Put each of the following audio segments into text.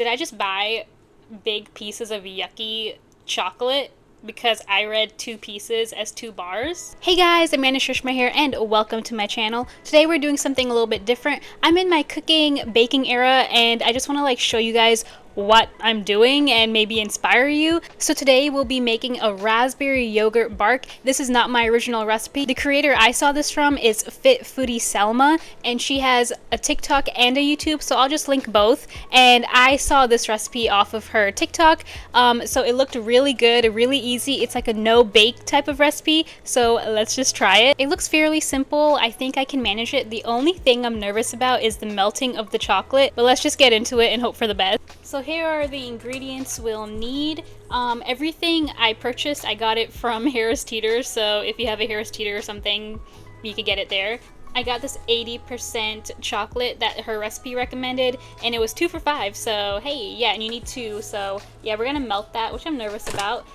Did I just buy big pieces of yucky chocolate because I read 2 pieces as 2 bars? Hey guys, Amanda Shrishma here and welcome to my channel. Today we're doing something a little bit different. I'm in my cooking, baking era and I just want to show you guys what I'm doing and maybe inspire you. So today we'll be making a raspberry yogurt bark. This is not my original recipe. The creator I saw this from is Fit Foodie Selma and she has a TikTok and a YouTube, so I'll just link both. And I saw this recipe off of her TikTok, so it looked really good, really easy. It's like a no bake type of recipe, so let's just try it. It looks fairly simple. I think I can manage it. The only thing I'm nervous about is the melting of the chocolate, but let's just get into it and hope for the best. So here are the ingredients we'll need. Everything I purchased, I got it from Harris Teeter, so if you have a Harris Teeter or something, you could get it there. I got this 80% chocolate that her recipe recommended, and it was 2 for $5, so hey, yeah, and you need 2, so yeah, we're gonna melt that, which I'm nervous about.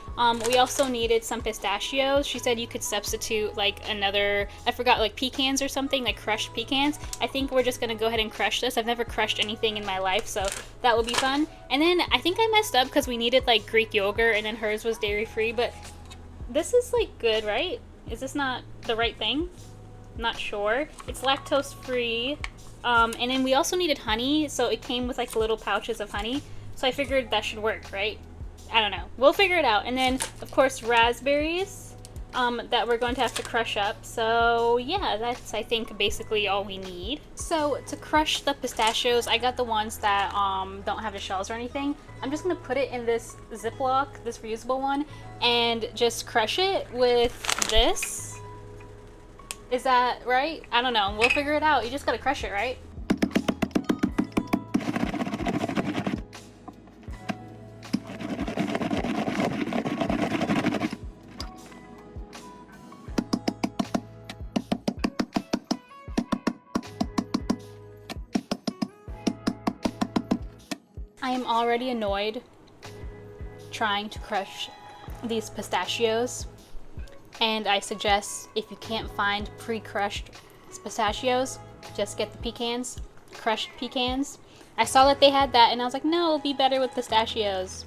We also needed some pistachios. She said you could substitute another, I forgot, pecans or something, crushed pecans. I think we're just gonna go ahead and crush this. I've never crushed anything in my life, so that will be fun. And then I think I messed up because we needed Greek yogurt, and then hers was dairy-free, but this is good, right? Is this not the right thing? Not sure. It's lactose free, and then we also needed honey, so it came with little pouches of honey, so I figured that should work, right? I don't know, we'll figure it out. And then of course raspberries that we're going to have to crush up. So yeah, that's I think basically all we need. So to crush the pistachios, I got the ones that don't have the shells or anything. I'm just gonna put it in this Ziploc, this reusable one, and just crush it with this. Is that right? I don't know. We'll figure it out. You just gotta crush it, right? I am already annoyed trying to crush these pistachios. And I suggest if you can't find pre-crushed pistachios, just get the pecans, crushed pecans. I saw that they had that and I was like, no, it'll be better with pistachios.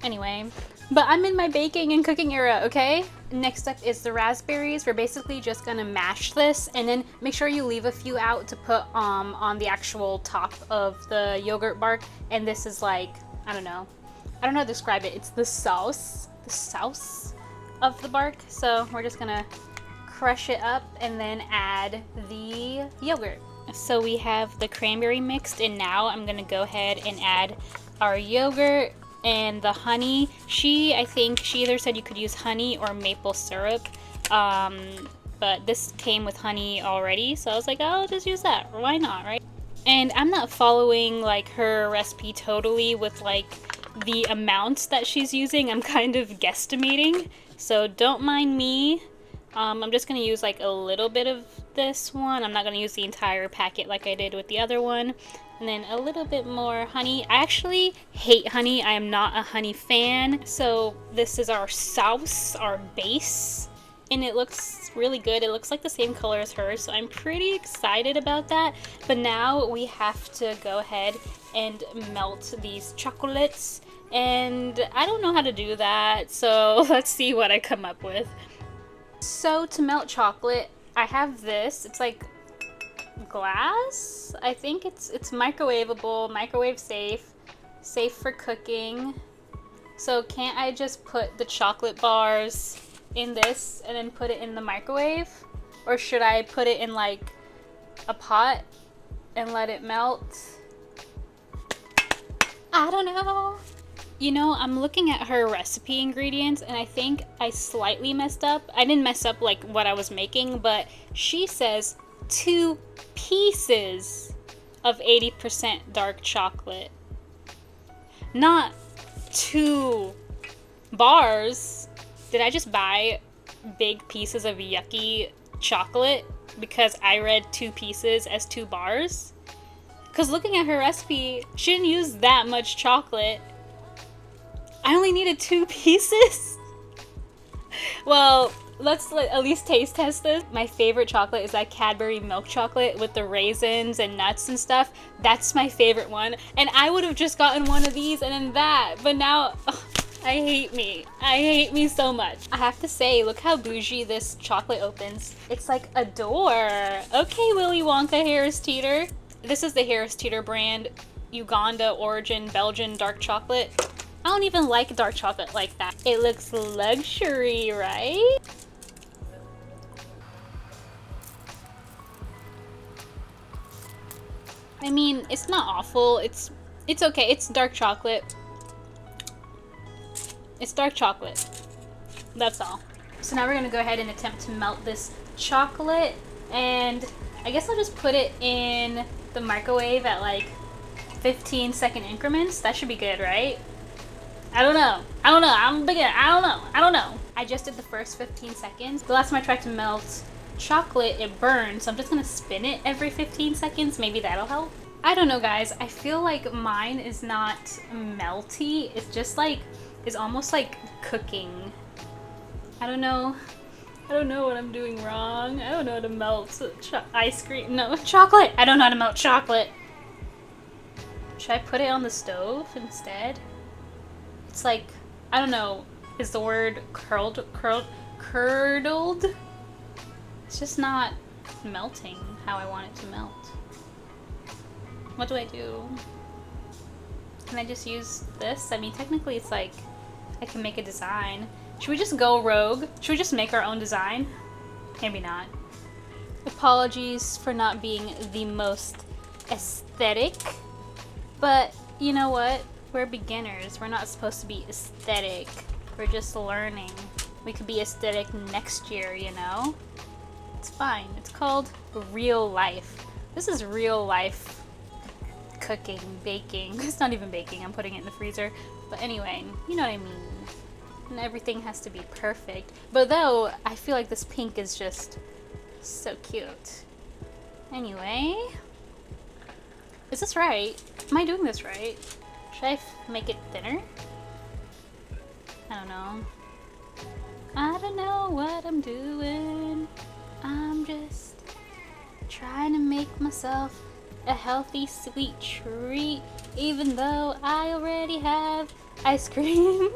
Anyway, but I'm in my baking and cooking era, okay? Next up is the raspberries. We're basically just gonna mash this and then make sure you leave a few out to put on the actual top of the yogurt bark. And this is I don't know how to describe it. It's the sauce of the bark. So we're just gonna crush it up and then add the yogurt. So we have the cranberry mixed, and now I'm gonna go ahead and add our yogurt and the honey. I think she either said you could use honey or maple syrup, but this came with honey already, so I was like, oh, I'll just use that. Why not, right? And I'm not following her recipe totally with the amounts that she's using. I'm kind of guesstimating, so don't mind me. I'm just gonna use a little bit of this one. I'm not gonna use the entire packet like I did with the other one. And then a little bit more honey. I actually hate honey. I am not a honey fan. So this is our sauce, our base, and it looks really good. It looks like the same color as hers, so I'm pretty excited about that. But now we have to go ahead and melt these chocolates, and I don't know how to do that, so let's see what I come up with. So to melt chocolate, I have this. It's glass. I think it's microwavable, microwave safe for cooking. So can't I just put the chocolate bars in this and then put it in the microwave? Or should I put it in a pot and let it melt? I don't know. You know, I'm looking at her recipe ingredients and I think I slightly messed up. I didn't mess up what I was making, but she says 2 pieces of 80% dark chocolate, not 2 bars. Did I just buy big pieces of yucky chocolate because I read 2 pieces as 2 bars? Because looking at her recipe, she didn't use that much chocolate. I only needed 2 pieces? Well, let's at least taste test this. My favorite chocolate is that Cadbury milk chocolate with the raisins and nuts and stuff. That's my favorite one. And I would have just gotten one of these and then that. But now, ugh, I hate me. I hate me so much. I have to say, look how bougie this chocolate opens. It's like a door. Okay, Willy Wonka Harris Teeter. This is the Harris Teeter brand, Uganda origin Belgian dark chocolate. I don't even like dark chocolate like that. It looks luxury, right? I mean, it's not awful. It's okay. It's dark chocolate. It's dark chocolate. That's all. So now we're gonna go ahead and attempt to melt this chocolate, and I guess I'll just put it in the microwave at like 15-second increments. That should be good, right? I don't know. I'm a beginner. I don't know. I just did the first 15 seconds. The last time I tried to melt chocolate, it burned. So I'm just gonna spin it every 15 seconds. Maybe that'll help. I don't know, guys. I feel like mine is not melty. It's just like, it's almost like cooking. I don't know. I don't know what I'm doing wrong. I don't know how to melt ice cream. No, chocolate. I don't know how to melt chocolate. Should I put it on the stove instead? It's like, I don't know, is the word curdled? It's just not melting how I want it to melt. What do I do? Can I just use this? I mean, technically it's like, I can make a design. Should we just go rogue? Should we just make our own design? Maybe not. Apologies for not being the most aesthetic, but you know what? We're beginners. We're not supposed to be aesthetic. We're just learning. We could be aesthetic next year, you know? It's fine. It's called real life. This is real life cooking, baking. It's not even baking. I'm putting it in the freezer. But anyway, you know what I mean. And everything has to be perfect. But though, I feel like this pink is just so cute. Anyway. Is this right? Am I doing this right? Should I make it thinner? I don't know. I don't know what I'm doing. I'm just trying to make myself a healthy, sweet treat, even though I already have ice cream.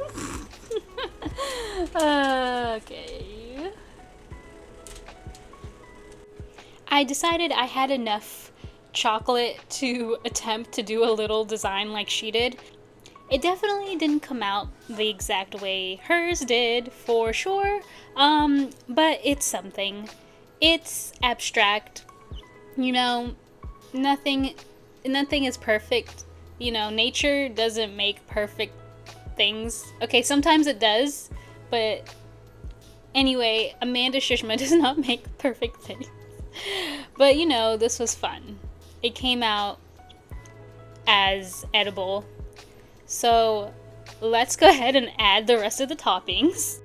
Okay. I decided I had enough chocolate to attempt to do a little design like she did. It definitely didn't come out the exact way hers did, for sure, but it's something. It's abstract, you know, nothing is perfect, you know, nature doesn't make perfect things. Okay, sometimes it does, but anyway, Amanda Shishma does not make perfect things. But you know, this was fun. It came out as edible. So let's go ahead and add the rest of the toppings.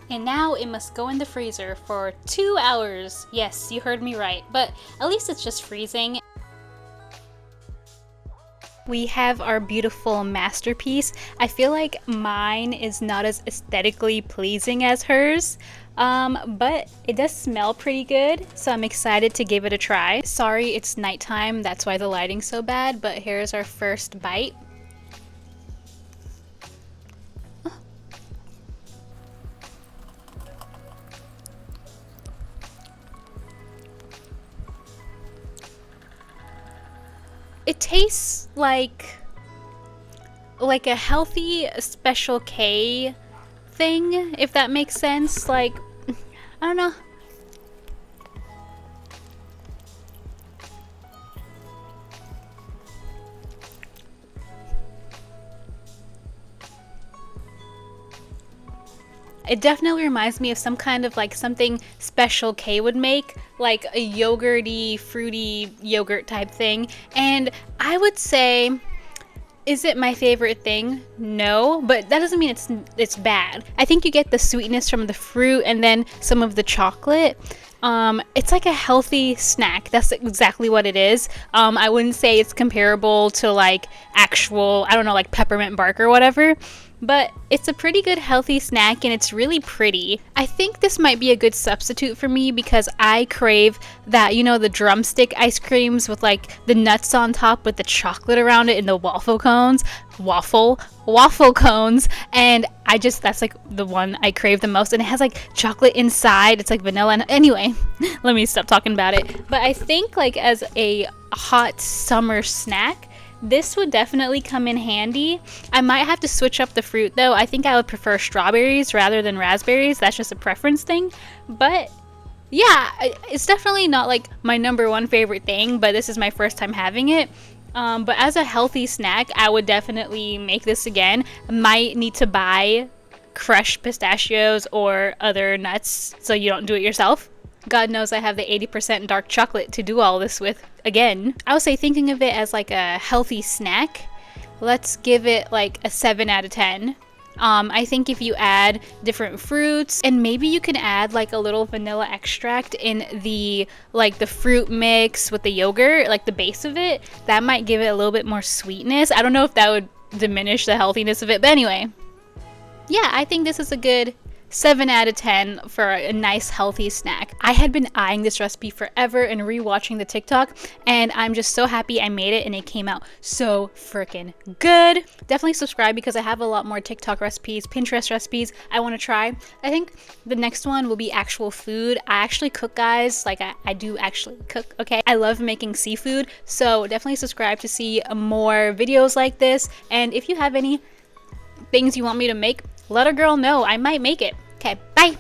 And now it must go in the freezer for 2 hours. Yes, you heard me right, but at least it's just freezing. We have our beautiful masterpiece. I feel like mine is not as aesthetically pleasing as hers, but it does smell pretty good, so I'm excited to give it a try. Sorry, it's nighttime, that's why the lighting's so bad, but here's our first bite. It tastes like a healthy Special K thing, if that makes sense. Like, I don't know. It definitely reminds me of some kind of like something Special K would make, like a yogurty, fruity yogurt type thing. And I would say, is it my favorite thing? No, but that doesn't mean it's bad. I think you get the sweetness from the fruit and then some of the chocolate. It's like a healthy snack. That's exactly what it is. I wouldn't say it's comparable to like actual, I don't know, like peppermint bark or whatever, but it's a pretty good healthy snack and it's really pretty. I think this might be a good substitute for me because I crave that, you know, the drumstick ice creams with like the nuts on top with the chocolate around it and the waffle cones. Waffle cones, and that's like the one I crave the most, and it has like chocolate inside. It's like vanilla, and anyway, let me stop talking about it. But I think like as a hot summer snack, this would definitely come in handy. I might have to switch up the fruit though. I think I would prefer strawberries rather than raspberries. That's just a preference thing, but yeah, it's definitely not like my number one favorite thing, but this is my first time having it. But as a healthy snack, I would definitely make this again. Might need to buy crushed pistachios or other nuts so you don't do it yourself. God knows I have the 80% dark chocolate to do all this with again. I would say thinking of it as like a healthy snack, let's give it like a 7 out of 10. I think if you add different fruits and maybe you can add like a little vanilla extract in the fruit mix with the yogurt, like the base of it, that might give it a little bit more sweetness. I don't know if that would diminish the healthiness of it, but anyway, yeah, I think this is a good 7 out of 10 for a nice healthy snack. I had been eyeing this recipe forever and rewatching the TikTok, and I'm just so happy I made it and it came out so freaking good. Definitely subscribe because I have a lot more TikTok recipes, Pinterest recipes I want to try. I think the next one will be actual food. I actually cook, guys. Like I do actually cook, okay? I love making seafood, so definitely subscribe to see more videos like this. And if you have any things you want me to make, let a girl know. I might make it. Okay, bye.